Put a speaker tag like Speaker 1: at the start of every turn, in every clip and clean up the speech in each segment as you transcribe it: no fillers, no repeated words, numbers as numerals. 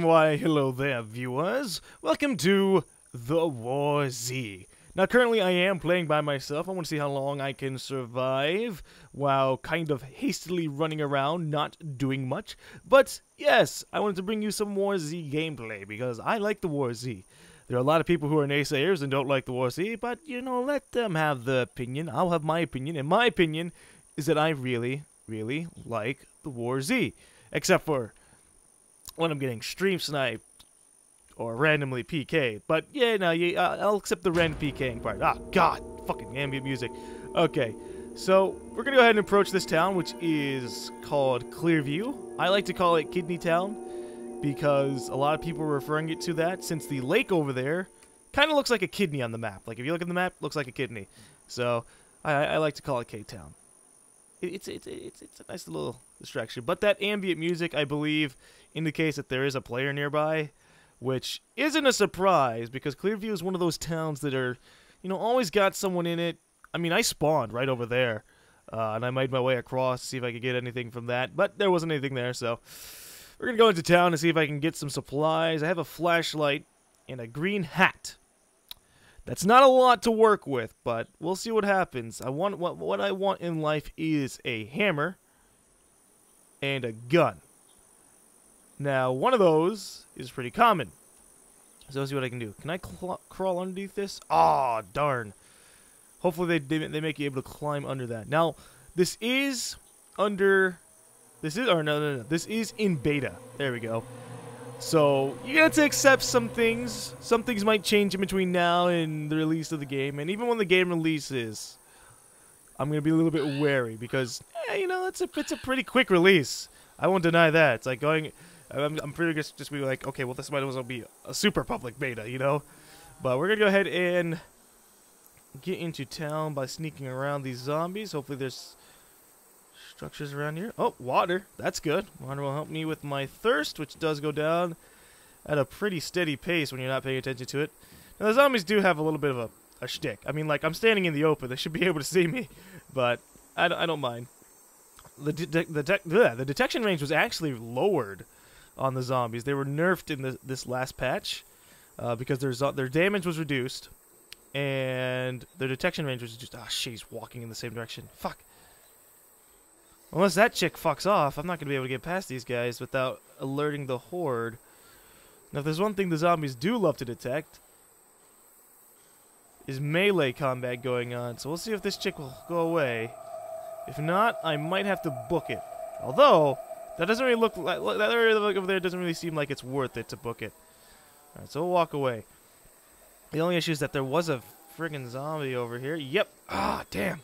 Speaker 1: Why, hello there, viewers. Welcome to The War Z. Now, currently I am playing by myself. I want to see how long I can survive while kind of hastily running around, not doing much. But, yes, I wanted to bring you some War Z gameplay because I like The War Z. There are a lot of people who are naysayers and don't like The War Z, but, you know, let them have the opinion. I'll have my opinion, and my opinion is that I really, really like The War Z. Except for when I'm getting stream sniped or randomly PK'd. But yeah, no, I'll accept the random PKing part. Ah, God, fucking ambient music. Okay, so we're gonna go ahead and approach this town, which is called Clearview. I like to call it Kidney Town because a lot of people are referring it to that, since the lake over there kind of looks like a kidney on the map. Like if you look at the map, it looks like a kidney. So I like to call it K-Town. It's a nice little distraction. But that ambient music, I believe, indicates that there is a player nearby, which isn't a surprise because Clearview is one of those towns that are, you know, always got someone in it. I mean, I spawned right over there, and I made my way across to see if I could get anything from that, but there wasn't anything there, so we're going to go into town and see if I can get some supplies. I have a flashlight and a green hat. That's not a lot to work with, but we'll see what happens. What I want in life is a hammer and a gun. Now, one of those is pretty common. So let's see what I can do. Can I crawl underneath this? Aw, darn. Hopefully they make you able to climb under that. Now, this is under... This is in beta. There we go. So, you have to accept some things. Some things might change in between now and the release of the game. And even when the game releases, I'm going to be a little bit wary because, you know, it's a pretty quick release. I won't deny that. It's like going... I'm pretty just be like, okay, well, this might as well be a super public beta, you know? But we're going to go ahead and get into town by sneaking around these zombies. Hopefully there's structures around here. Oh, water. That's good. Water will help me with my thirst, which does go down at a pretty steady pace when you're not paying attention to it. Now, the zombies do have a little bit of a shtick. I mean, like, I'm standing in the open. They should be able to see me, but I don't mind. The detection range was actually lowered on the zombies. They were nerfed in this last patch because their damage was reduced and their detection range was just... Ah, she's walking in the same direction. Fuck. Unless that chick fucks off, I'm not going to be able to get past these guys without alerting the horde. Now, if there's one thing the zombies do love to detect, is melee combat going on. So we'll see if this chick will go away. If not, I might have to book it. Although, that doesn't really look like... That area over there doesn't really seem like it's worth it to book it. Alright, so we'll walk away. The only issue is that there was a friggin' zombie over here. Yep. Ah, damn.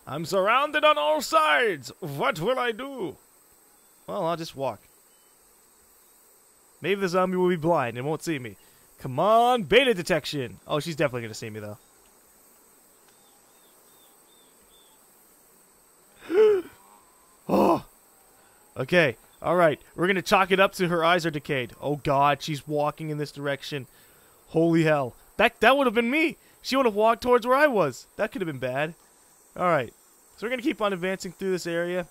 Speaker 1: I'm surrounded on all sides. What will I do? Well, I'll just walk. Maybe the zombie will be blind and won't see me. Come on, beta detection. Oh, she's definitely going to see me, though. Oh. Okay. Alright. We're going to chalk it up to her eyes are decayed. Oh, God. She's walking in this direction. Holy hell. That would have been me. She would have walked towards where I was. That could have been bad. Alright. So we're going to keep on advancing through this area.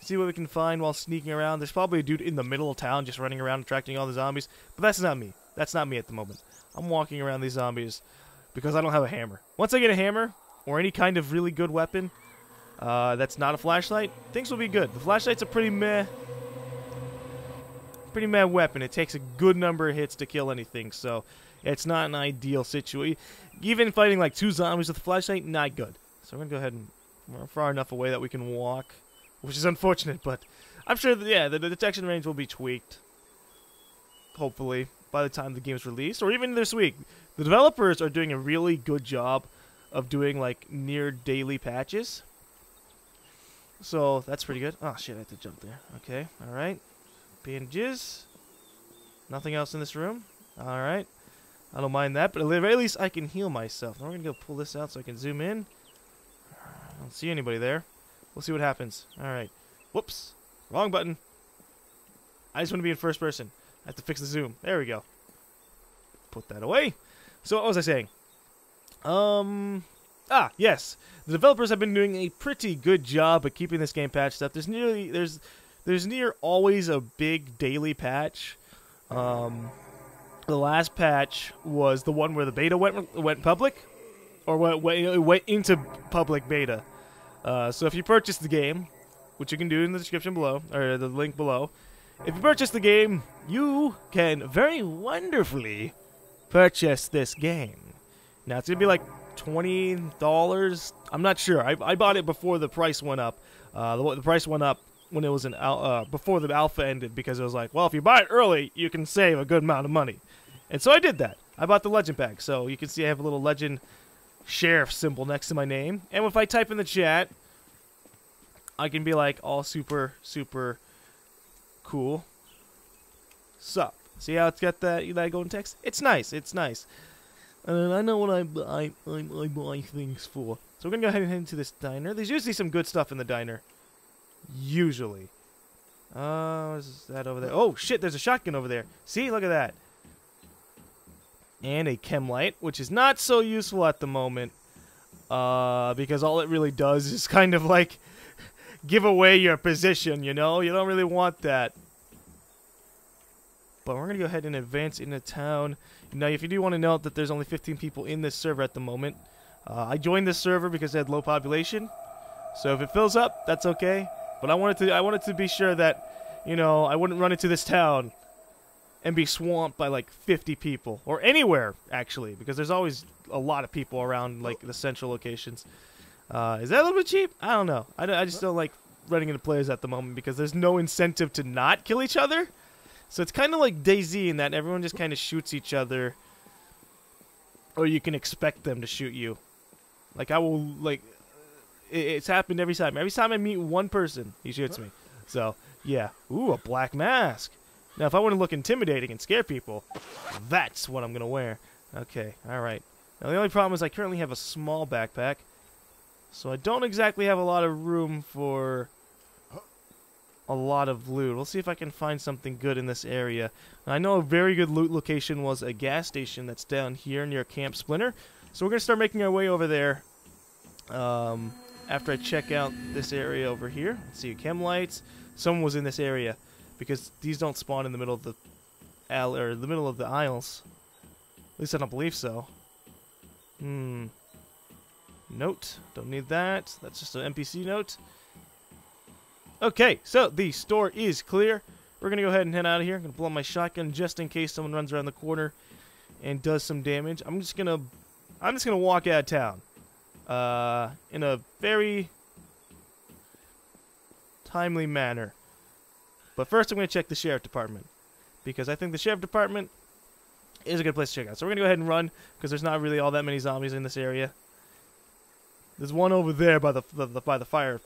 Speaker 1: See what we can find while sneaking around. There's probably a dude in the middle of town just running around attracting all the zombies. But that's not me. That's not me at the moment. I'm walking around these zombies because I don't have a hammer. Once I get a hammer, or any kind of really good weapon that's not a flashlight, things will be good. The flashlight's a pretty meh weapon. It takes a good number of hits to kill anything, so it's not an ideal situation. Even fighting like 2 zombies with a flashlight, not good. So we're going to go ahead and... We're far enough away that we can walk, which is unfortunate, but I'm sure that, yeah, the detection range will be tweaked, hopefully, by the time the game's released, or even this week. The developers are doing a really good job of doing, like, near-daily patches. So, that's pretty good. Oh, shit, I have to jump there. Okay, alright. Bandages. Nothing else in this room. Alright. I don't mind that, but at the very least, I can heal myself. Now we're going to go pull this out so I can zoom in. I don't see anybody there. We'll see what happens. Alright. Whoops. Wrong button. I just want to be in first person. I have to fix the zoom. There we go. Put that away. So what was I saying? Yes. The developers have been doing a pretty good job of keeping this game patched up. There's near always a big daily patch. The last patch was the one where the beta went public, or went into public beta. So if you purchase the game, which you can do in the description below, or the link below, if you purchase the game, you can very wonderfully purchase this game. Now it's gonna be like $20. I'm not sure. I bought it before the price went up. The price went up when it was before the alpha ended, because it was like, well, if you buy it early, you can save a good amount of money. And so I did that. I bought the legend pack. So you can see I have a little legend sheriff symbol next to my name. And if I type in the chat, I can be like all super, super cool. Sup. See how it's got that golden text? It's nice. It's nice. And I know what I buy things for. So we're going to go ahead and head into this diner. There's usually some good stuff in the diner. Usually. Is that over there? Oh, shit, there's a shotgun over there. See? Look at that. And a chem light, which is not so useful at the moment. Because all it really does is kind of like give away your position, you know? You don't really want that. But we're going to go ahead and advance into town. Now, if you do want to note that there's only 15 people in this server at the moment. I joined this server because it had low population. So if it fills up, that's okay. But I wanted to be sure that, you know, I wouldn't run into this town and be swamped by like 50 people. Or anywhere, actually. Because there's always a lot of people around like the central locations. Is that a little bit cheap? I don't know. I just don't like running into players at the moment because there's no incentive to not kill each other. So it's kind of like DayZ in that everyone just kind of shoots each other, or you can expect them to shoot you. Like I will, like, it's happened every time. Every time I meet one person, he shoots me. So yeah, ooh, a black mask. Now if I want to look intimidating and scare people, that's what I'm gonna wear. Okay, all right. Now the only problem is I currently have a small backpack, so I don't exactly have a lot of room for a lot of loot. We'll see if I can find something good in this area. Now, I know a very good loot location was a gas station that's down here near Camp Splinter. So we're going to start making our way over there after I check out this area over here. Let's see, chem lights. Someone was in this area because these don't spawn in the middle of the middle of the aisles. At least I don't believe so. Note. Don't need that. That's just an NPC note. Okay, so the store is clear. We're going to go ahead and head out of here. I'm going to blow my shotgun just in case someone runs around the corner and does some damage. I'm just going to walk out of town in a very timely manner. But first I'm going to check the sheriff department because I think the sheriff department is a good place to check out. So we're going to go ahead and run because there's not really all that many zombies in this area. There's one over there by the fire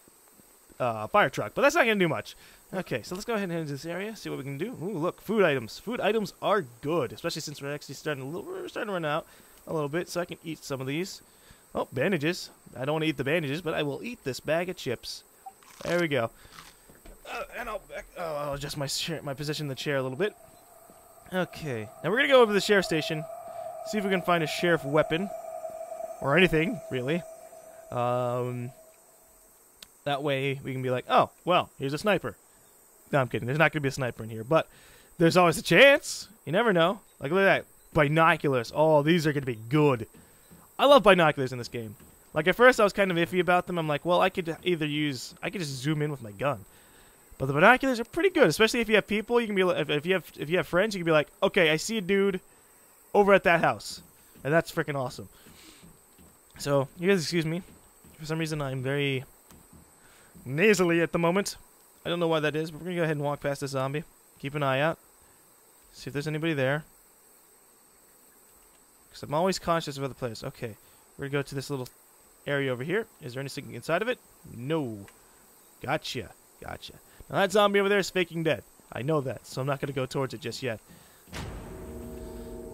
Speaker 1: truck, but that's not going to do much. Okay, so let's go ahead and head into this area, see what we can do. Ooh, look, food items. Food items are good, especially since we're actually starting to run out a little bit, so I can eat some of these. Oh, bandages. I don't want to eat the bandages, but I will eat this bag of chips. There we go. And I'll adjust my position in the chair a little bit. Okay, now we're going to go over to the sheriff station, see if we can find a sheriff weapon, or anything, really. That way we can be like, oh, well, here's a sniper. No, I'm kidding. There's not going to be a sniper in here, but there's always a chance. You never know. Like, look at that. Binoculars. Oh, these are going to be good. I love binoculars in this game. Like, at first I was kind of iffy about them. I'm like, well, I could just zoom in with my gun. But the binoculars are pretty good, especially if you have people. You can be like, if you have friends, you can be like, okay, I see a dude over at that house. And that's freaking awesome. So, you guys excuse me. For some reason, I'm very nasally at the moment. I don't know why that is, but we're going to go ahead and walk past the zombie. Keep an eye out. See if there's anybody there. Because I'm always conscious of other players. Okay, we're going to go to this little area over here. Is there anything inside of it? No. Gotcha. Gotcha. Now that zombie over there is faking dead. I know that, so I'm not going to go towards it just yet.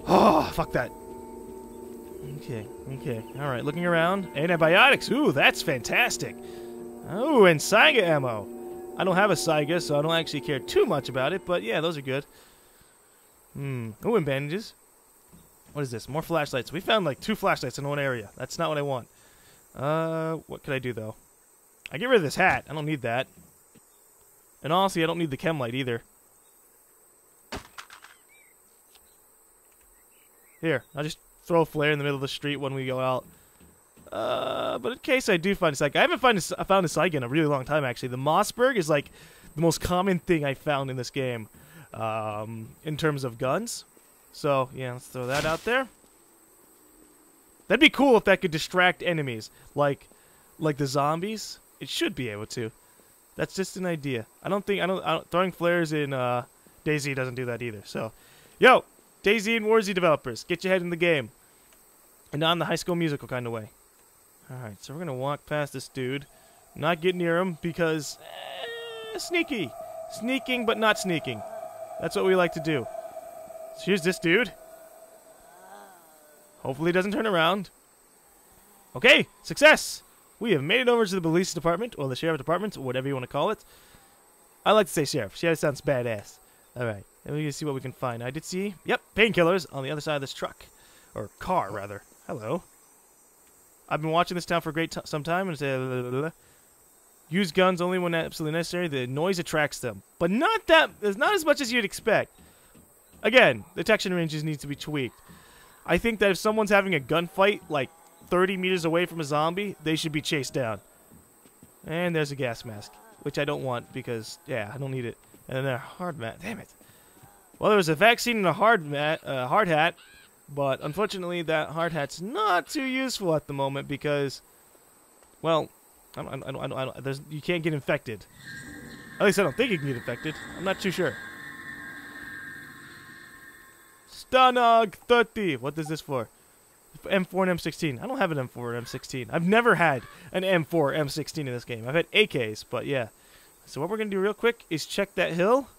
Speaker 1: Oh, fuck that. Okay, okay. Alright, looking around. Antibiotics. Ooh, that's fantastic. Oh, and Saiga ammo. I don't have a Saiga, so I don't actually care too much about it, but yeah, those are good. Oh, and bandages. What is this? More flashlights. We found like 2 flashlights in one area. That's not what I want. What could I do, though? I get rid of this hat. I don't need that. And honestly, I don't need the chem light either. Here, I'll just throw a flare in the middle of the street when we go out. But in case I do find a Saiga, I haven't found a Saiga in a really long time, actually. The Mossberg is like the most common thing I found in this game, in terms of guns. So, yeah, let's throw that out there. That'd be cool if that could distract enemies, like the zombies. It should be able to. That's just an idea. Throwing flares in DayZ doesn't do that either. So, yo, DayZ and Warzy developers, get your head in the game, and not in the High School Musical kind of way. All right, so we're gonna walk past this dude, not get near him because sneaking but not sneaking. That's what we like to do. So here's this dude. Hopefully he doesn't turn around. Okay, success! We have made it over to the police department, or the sheriff department, or whatever you want to call it. I like to say sheriff. Sheriff sounds badass. Alright, let me see what we can find. I did see, yep, painkillers on the other side of this truck. Or car, rather. Hello. I've been watching this town for some time, and say, use guns only when absolutely necessary. The noise attracts them. But not as much as you'd expect. Again, detection ranges need to be tweaked. I think that if someone's having a gunfight, like 30 meters away from a zombie, they should be chased down. And there's a gas mask, which I don't want because, yeah, I don't need it. And then a hard mat. Damn it. Well, there was a vaccine and a hard hat, but unfortunately that hard hat's not too useful at the moment because, well, you can't get infected. At least I don't think you can get infected. I'm not too sure. Stanog 30. What is this for? M4 and M16. I don't have an M4 and M16. I've never had an M4 M16 in this game. I've had AKs, but yeah. So what we're going to do real quick is check that hill.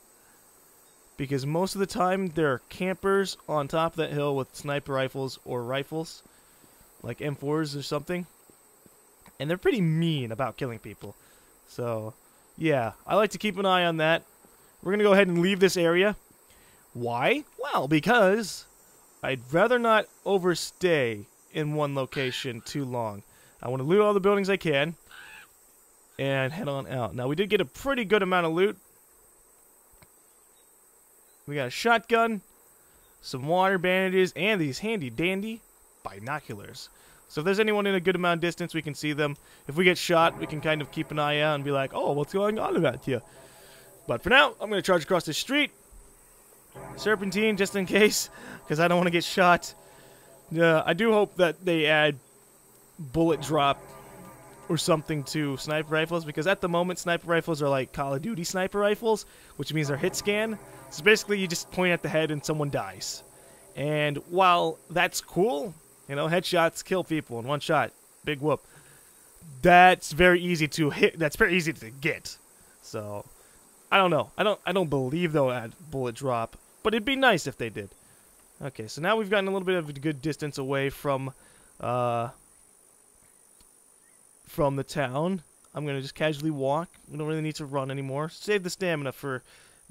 Speaker 1: Because most of the time there are campers on top of that hill with sniper rifles or rifles. Like M4s or something. And they're pretty mean about killing people. So, yeah. I like to keep an eye on that. We're going to go ahead and leave this area. Why? Well, because I'd rather not overstay in one location too long. I want to loot all the buildings I can and head on out. Now, we did get a pretty good amount of loot. We got a shotgun, some water bandages, and these handy-dandy binoculars. So if there's anyone in a good amount of distance, we can see them. If we get shot, we can kind of keep an eye out and be like, oh, what's going on about here? But for now, I'm going to charge across the street. Serpentine, just in case, because I don't want to get shot. I do hope that they add bullet drop or something to sniper rifles, because at the moment, sniper rifles are like Call of Duty sniper rifles, which means they're hit scan. So basically, you just point at the head and someone dies. And while that's cool, you know, headshots kill people in one shot. Big whoop. That's very easy to hit. That's very easy to get. So, I don't know. I don't believe they'll add bullet drop. But it'd be nice if they did. Okay, so now we've gotten a little bit of a good distance away from the town. I'm going to just casually walk. We don't really need to run anymore. Save the stamina for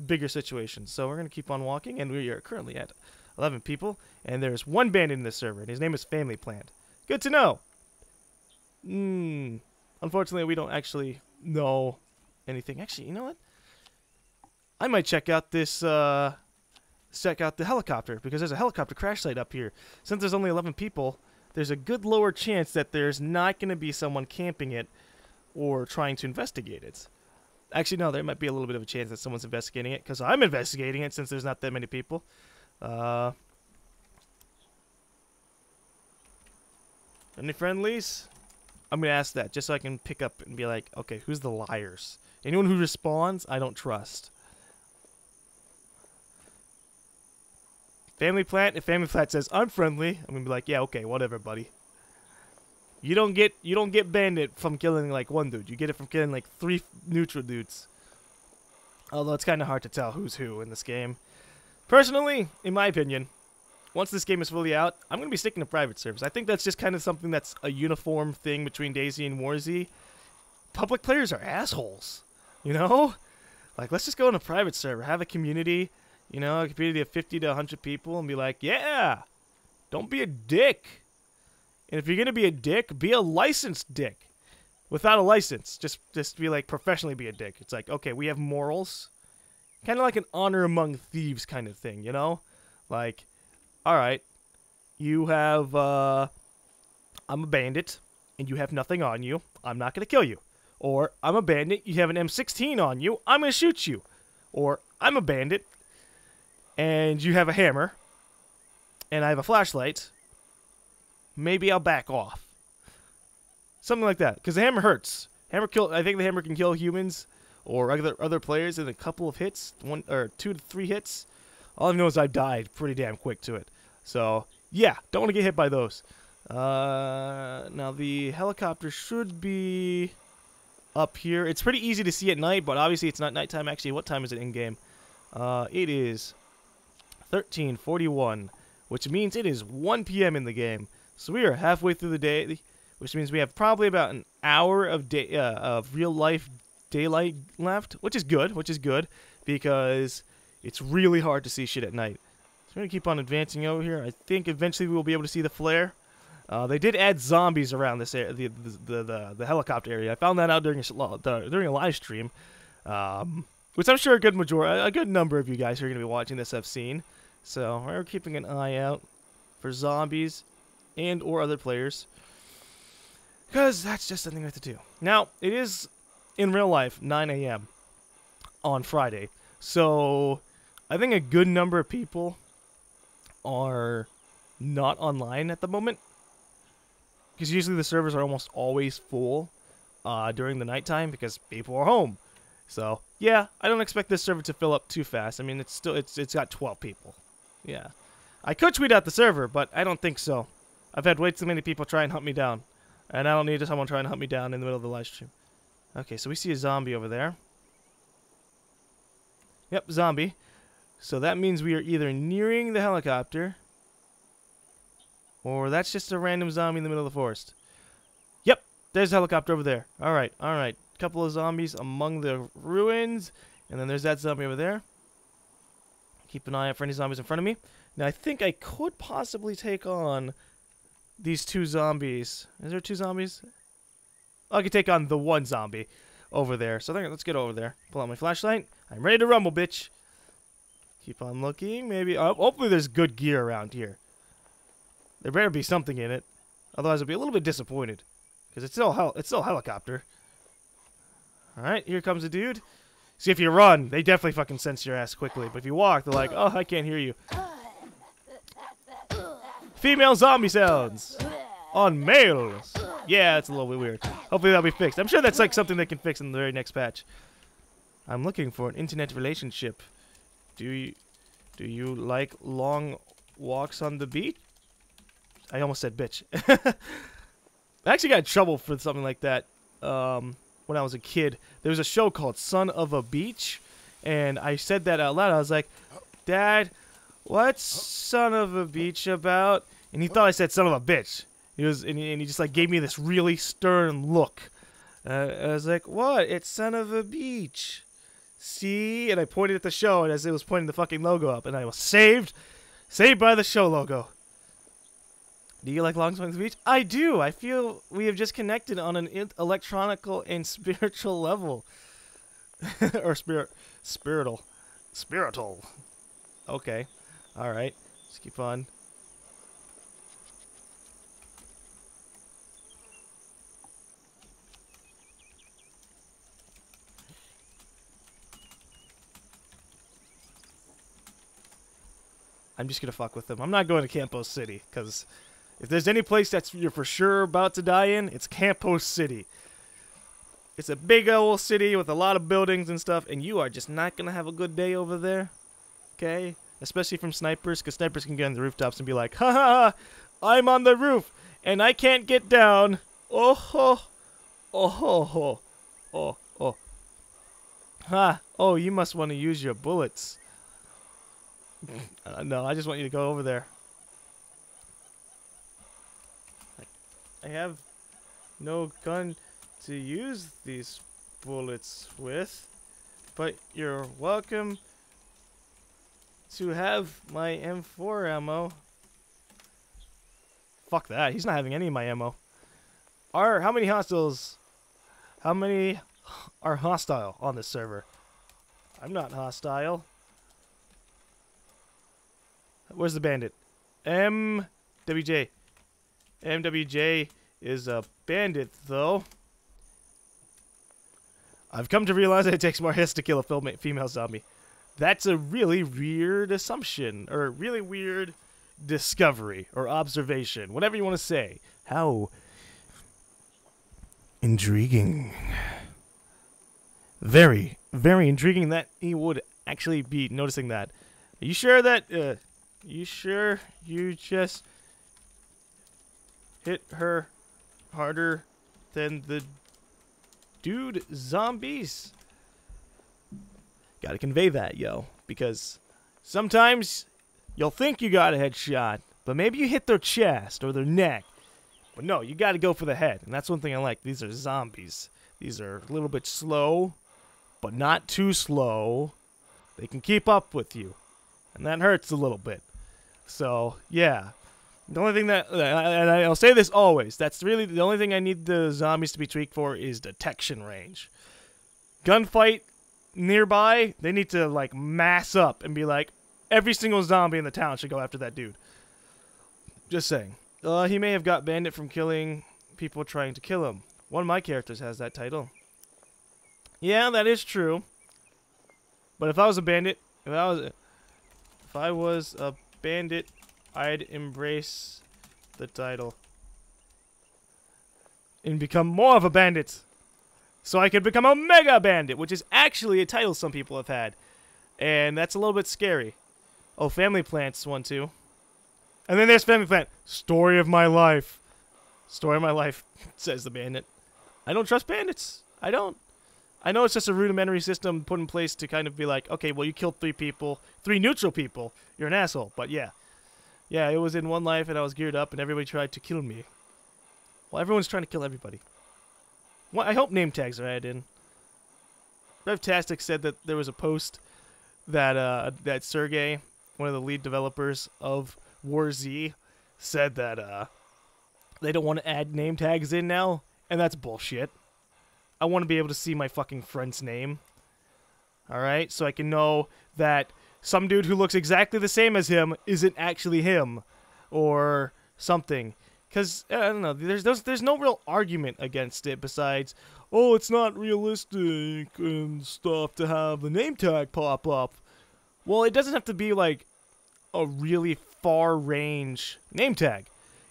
Speaker 1: bigger situations. So we're going to keep on walking, and we are currently at 11 people. And there's one bandit in this server, and his name is Family Plant. Good to know. Unfortunately, we don't actually know anything. Actually, you know what? I might check out this... check out the helicopter, because there's a helicopter crash site up here. Since there's only 11 people, there's a good lower chance that there's not going to be someone camping it or trying to investigate it. Actually, no, there might be a little bit of a chance that someone's investigating it, because I'm investigating it since there's not that many people. Any friendlies? I'm going to ask that, just so I can pick up and be like, okay, who's the liars? Anyone who responds, I don't trust. Family Plant, if Family Plant says I'm friendly, I'm gonna be like, yeah, okay, whatever, buddy. You don't get bandit from killing like one dude. You get it from killing like 3 neutral dudes. Although it's kind of hard to tell who's who in this game. Personally, in my opinion, once this game is fully out, I'm gonna be sticking to private servers. I think that's just kind of something that's a uniform thing between DayZ and Warzy. Public players are assholes, you know? Like, let's just go in a private server, have a community. You know, a community of 50 to 100 people and be like, yeah, don't be a dick. And if you're going to be a dick, be a licensed dick. Without a license, just be like, professionally be a dick. It's like, okay, we have morals. Kind of like an honor among thieves kind of thing, you know? Like, all right, You have, I'm a bandit, and you have nothing on you. I'm not gonna kill you. Or, I'm a bandit, you have an M16 on you. I'm gonna shoot you. Or, I'm a bandit, and you have a hammer, and I have a flashlight. Maybe I'll back off. Something like that, because the hammer hurts. I think the hammer can kill humans or other players in a couple of hits, 1 or 2 to 3 hits. All I know is I died pretty damn quick to it. So yeah, don't want to get hit by those. Now the helicopter should be up here. It's pretty easy to see at night, but obviously it's not nighttime. Actually, what time is it in game? It is 13:41, which means it is 1 p.m. in the game. So we are halfway through the day, which means we have probably about an hour of real life daylight left, which is good. Because it's really hard to see shit at night. So we're gonna keep on advancing over here. I think eventually we will be able to see the flare. They did add zombies around this area, the helicopter area. I found that out during a live stream, which I'm sure a good number of you guys who are gonna be watching this have seen. So we're keeping an eye out for zombies and or other players, because that's just something we have to do. Now it is in real life 9 a.m. on Friday, so I think a good number of people are not online at the moment, because usually the servers are almost always full during the nighttime because people are home. So yeah, I don't expect this server to fill up too fast. I mean, it's got 12 people. Yeah, I could tweet out the server, but I don't think so. I've had way too many people try and hunt me down, and I don't need someone trying to hunt me down in the middle of the live stream. Okay, so we see a zombie over there. Yep, zombie. So that means we are either nearing the helicopter, or that's just a random zombie in the middle of the forest. Yep, there's a helicopter over there. Alright, alright. Couple of zombies among the ruins, and then there's that zombie over there. Keep an eye out for any zombies in front of me. Now, I think I could possibly take on these 2 zombies. Is there 2 zombies? I could take on the 1 zombie over there. So let's get over there. Pull out my flashlight. I'm ready to rumble, bitch. Keep on looking. Maybe. Hopefully there's good gear around here. There better be something in it. Otherwise I'll be a little bit disappointed. Because it's still helicopter. Alright, here comes a dude. See, if you run, they definitely fucking sense your ass quickly. But if you walk, they're like, oh, I can't hear you. Female zombie sounds on males. Yeah, that's a little bit weird. Hopefully that'll be fixed. I'm sure that's like something they can fix in the very next patch. I'm looking for an internet relationship. Do you like long walks on the beach? I almost said bitch. I actually got in trouble for something like that when I was a kid. There was a show called Son of a Beach, and I said that out loud. I was like, Dad, what's Son of a Beach about? And he thought I said son of a bitch. And he just like gave me this really stern look. I was like, what? It's Son of a Beach. See? And I pointed at the show, and as it was pointing the fucking logo up, and I was saved by the show logo. Do you like long swings on the beach? I do. I feel we have just connected on an electronical and spiritual level. Or spiritual. Okay. Alright. Let's keep on. I'm just gonna fuck with them. I'm not going to Campo City, because if there's any place you're for sure about to die in, it's Campo City. It's a big old city with a lot of buildings and stuff, and you are just not gonna have a good day over there. Okay? Especially from snipers, because snipers can get on the rooftops and be like, ha ha, I'm on the roof, and I can't get down. Oh ho, oh ho ho, oh, oh. Ha, oh, you must want to use your bullets. No, I just want you to go over there. I have no gun to use these bullets with, but you're welcome to have my M4 ammo. Fuck that, he's not having any of my ammo. How many are hostile on this server? I'm not hostile. Where's the bandit? M WJ. MWJ is a bandit, though. I've come to realize that it takes more hits to kill a female zombie. That's a really weird assumption, or really weird discovery, or observation, whatever you want to say. How intriguing. Very, very intriguing that he would actually be noticing that. Are you sure that, you sure you just hit her harder than the dude zombies? Gotta convey that, yo, because sometimes you'll think you got a headshot, but maybe you hit their chest or their neck. But no, you gotta go for the head, and that's one thing I like. These are zombies. These are a little bit slow, but not too slow. They can keep up with you, and that hurts a little bit. So, yeah. The only thing that, and I'll say this always, that's really the only thing I need the zombies to be tweaked for is detection range. Gunfight nearby, they need to, like, mass up and be like, every single zombie in the town should go after that dude. Just saying. He may have got bandit from killing people trying to kill him. One of my characters has that title. Yeah, that is true. But if I was a bandit, if I was a bandit, I'd embrace the title and become more of a bandit, so I could become a mega bandit, which is actually a title some people have had, and that's a little bit scary. Oh, Family Plant's one too, and then there's Family Plant. Story of my life. Story of my life, says the bandit. I don't trust bandits. I don't. I know it's just a rudimentary system put in place to kind of be like, okay, well, you killed 3 people, 3 neutral people. You're an asshole. But yeah. Yeah, it was in one life and I was geared up and everybody tried to kill me. Well, everyone's trying to kill everybody. Well, I hope name tags are added in. Revtastic said that there was a post that that Sergey, one of the lead developers of War Z, said that they don't want to add name tags in now, and that's bullshit. I want to be able to see my fucking friend's name. Alright? So I can know that some dude who looks exactly the same as him isn't actually him. Or something. Because, I don't know, there's no real argument against it besides, oh, it's not realistic and stuff to have the name tag pop up. Well, it doesn't have to be like a really far range name tag.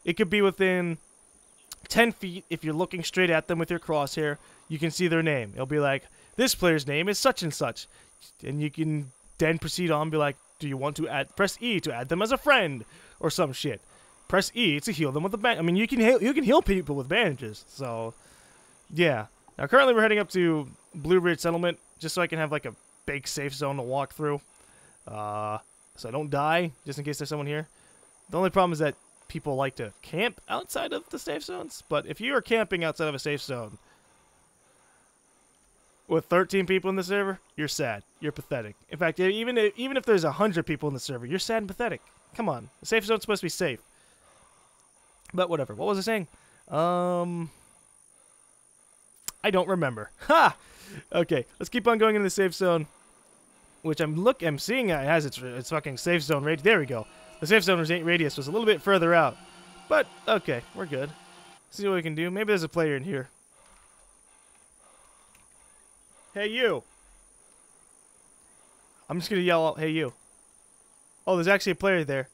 Speaker 1: It could be within 10 feet. If you're looking straight at them with your crosshair, you can see their name. It'll be like, this player's name is such and such. And you can then proceed on and be like, do you want to press E to add them as a friend? Or some shit. Press E to heal them with a bandage. I mean, you can heal people with bandages. So, yeah. Now, currently we're heading up to Blue Ridge Settlement, just so I can have like a big safe zone to walk through. So I don't die, just in case there's someone here. The only problem is that people like to camp outside of the safe zones. But if you are camping outside of a safe zone with 13 people in the server, you're sad. You're pathetic. In fact, even if there's 100 people in the server, you're sad and pathetic. Come on. The safe zone's supposed to be safe. But whatever. What was I saying? I don't remember. Ha! Okay, let's keep on going into the safe zone. Which I'm seeing it has its fucking safe zone radius. There we go. The safe zone radius was a little bit further out. But, okay, we're good. Let's see what we can do. Maybe there's a player in here. Hey, you! I'm just gonna yell out, hey, you. Oh, there's actually a player there.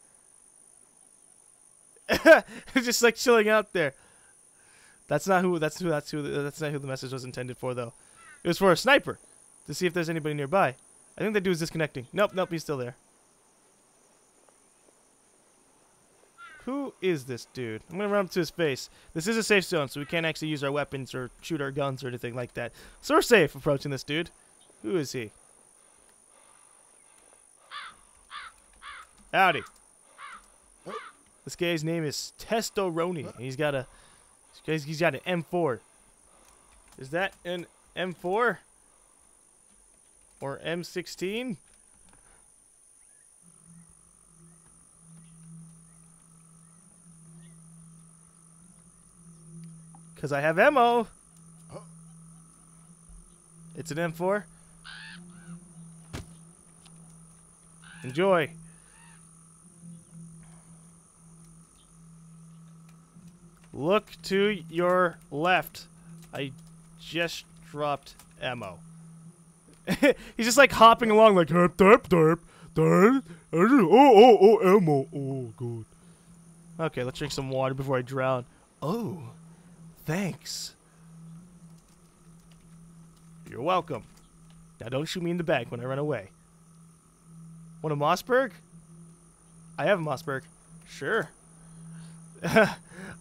Speaker 1: Just like chilling out there. That's not who the message was intended for, though. It was for a sniper. To see if there's anybody nearby. I think that dude's disconnecting. Nope, he's still there. Who is this dude? I'm gonna run up to his face. This is a safe zone, so we can't actually use our weapons or shoot our guns or anything like that. So we're safe approaching this dude. Who is he? Howdy. This guy's name is Testoroni. He's got an M4. Is that an M4? Or M16? Because I have ammo. It's an M4. Look to your left. I just dropped ammo. He's just like hopping along like derp derp derp derp. Oh ammo. Oh good. Okay, let's drink some water before I drown. Oh, thanks. You're welcome. Now don't shoot me in the back when I run away. Want a Mossberg? I have a Mossberg. Sure.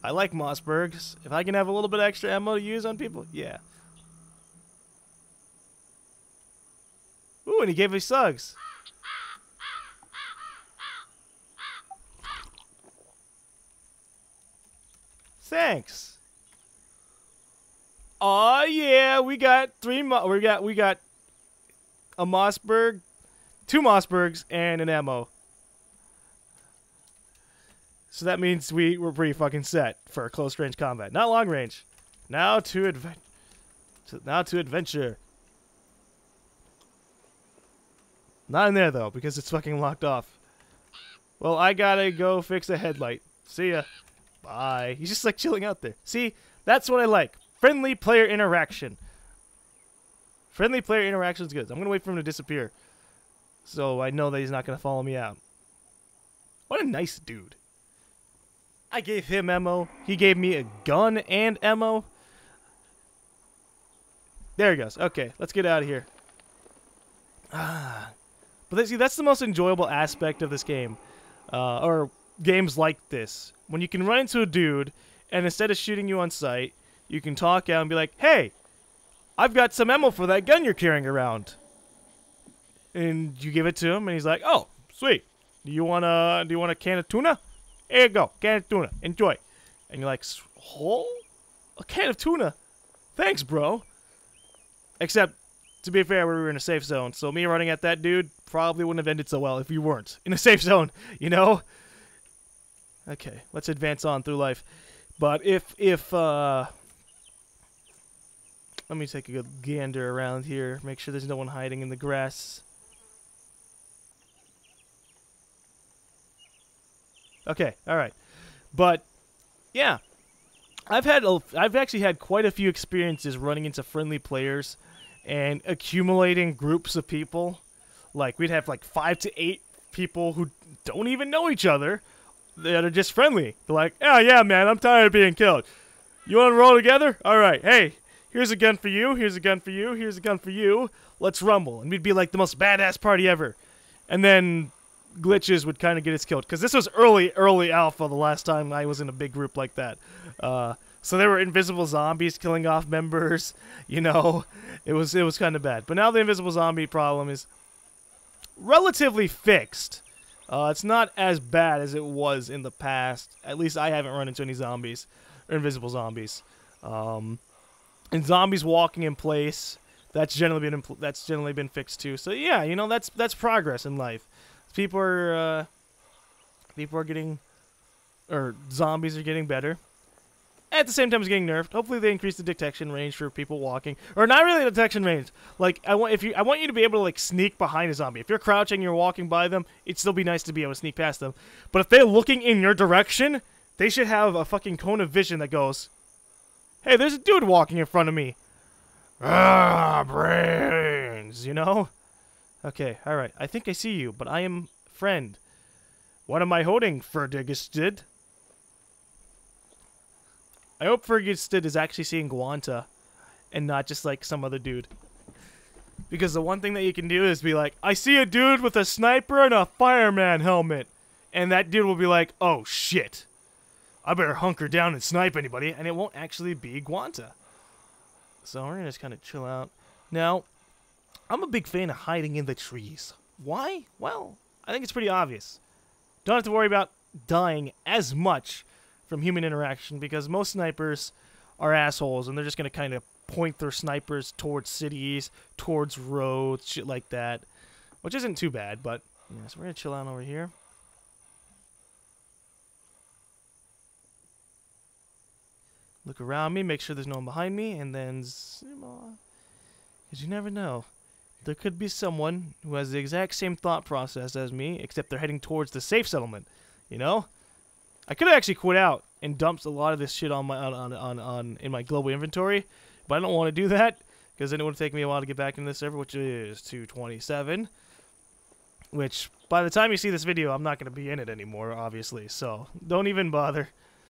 Speaker 1: I like Mossbergs. If I can have a little bit extra ammo to use on people, yeah. Ooh, and he gave me slugs. Thanks. Oh yeah, we got we got a Mossberg, 2 Mossbergs, and an ammo. So that means we're pretty fucking set for close range combat. Not long range. Now to adventure. Not in there though, because it's fucking locked off. Well, I gotta go fix a headlight. See ya. Bye. He's just like chilling out there. See, that's what I like. Friendly player interaction. Friendly player interaction is good. I'm gonna wait for him to disappear, so I know that he's not gonna follow me out. What a nice dude. I gave him ammo. He gave me a gun and ammo. There he goes. Okay, let's get out of here. But see, that's the most enjoyable aspect of this game, or games like this. When you can run into a dude, and instead of shooting you on sight, you can talk out and be like, "Hey, I've got some ammo for that gun you're carrying around." And you give it to him, and he's like, "Oh, sweet. Do you want a can of tuna? Here you go, can of tuna. Enjoy." And you're like, "Oh, a can of tuna? Thanks, bro." Except, to be fair, we were in a safe zone, so me running at that dude probably wouldn't have ended so well if you weren't in a safe zone, you know? Okay, let's advance on through life. But let me take a good gander around here, make sure there's no one hiding in the grass. Okay, alright. But, yeah. I've actually had quite a few experiences running into friendly players and accumulating groups of people. Like, we'd have like 5 to 8 people who don't even know each other that are just friendly. They're like, "Oh yeah, man, I'm tired of being killed. You want to roll together? Alright, hey, here's a gun for you, here's a gun for you, here's a gun for you. Let's rumble." And we'd be like the most badass party ever. And then glitches would kind of get us killed. Because this was early alpha the last time I was in a big group like that. So there were invisible zombies killing off members. You know, it was kind of bad. But now the invisible zombie problem is relatively fixed. It's not as bad as it was in the past. At least I haven't run into any zombies or invisible zombies. And zombies walking in place, that's generally been fixed too. So yeah, you know, that's progress in life. People are getting, or zombies are getting better. At the same time, it's getting nerfed. Hopefully, they increase the detection range for people walking, or not really the detection range. Like I want you to be able to like sneak behind a zombie. If you're crouching, you're walking by them, it'd still be nice to be able to sneak past them. But if they're looking in your direction, they should have a fucking cone of vision that goes, "Hey, there's a dude walking in front of me." Ah, brains, you know? Okay, alright. I think I see you, but I am friend. What am I holding, Ferdigisted? I hope Ferdigisted is actually seeing Guanta and not just like some other dude. Because the one thing that you can do is be like, "I see a dude with a sniper and a fireman helmet." And that dude will be like, "Oh shit, I better hunker down and snipe anybody." And it won't actually be Guanta. So we're gonna just kind of chill out. Now, I'm a big fan of hiding in the trees. Why? Well, I think it's pretty obvious. Don't have to worry about dying as much from human interaction because most snipers are assholes and they're just going to kind of point their snipers towards cities, towards roads, shit like that. Which isn't too bad, but yeah, so we're going to chill out over here. Look around me, make sure there's no one behind me, and then because you never know. There could be someone who has the exact same thought process as me, except they're heading towards the safe settlement. You know? I could have actually quit out and dumps a lot of this shit on my in my global inventory. But I don't want to do that because then it would take me a while to get back into this server, which is 227. Which by the time you see this video, I'm not going to be in it anymore, obviously. So don't even bother.